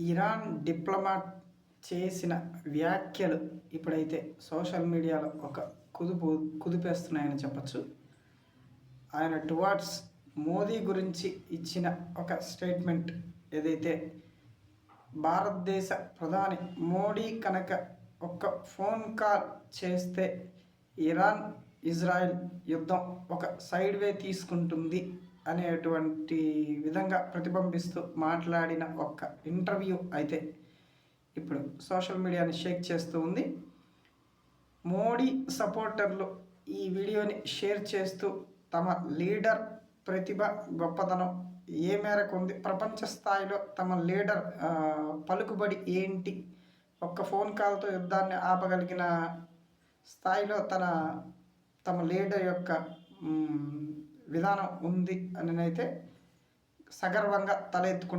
Iran diplomat చేసిన వ్యాఖ్యలు ఇప్పుడైతే సోషల్ మీడియాలో ఒక కుదిపేస్తున్నాయని చెప్పచ్చు. ఆయన టువార్డ్స్ మోదీ గురించి ఇచ్చిన ఒక స్టేట్మెంట్ ఏదైతే భారతదేశ ప్రధాని మోడీ కనుక ఒక ఫోన్ కాల్ చేస్తే ఇరాన్ ఇజ్రాయెల్ యుద్ధం ఒక సైడ్ వే తీసుకుంటుంది అనేటువంటి విధంగా ప్రతిబింబిస్తూ మాట్లాడిన ఒక ఇంటర్వ్యూ అయితే ఇప్పుడు సోషల్ మీడియాని షేక్ చేస్తూ ఉంది. మోడీ సపోర్టర్లు ఈ వీడియోని షేర్ చేస్తూ తమ లీడర్ ప్రతిభ గొప్పతనం ఏ మేరకు ఉంది, ప్రపంచ స్థాయిలో తమ లీడర్ పలుకుబడి ఏంటి, ఒక్క ఫోన్ కాల్తో యుద్ధాన్ని ఆపగలిగిన స్థాయిలో తమ లీడర్ యొక్క విధానం ఉంది అని అయితే సగర్వంగా తలెత్తుకుంటారు.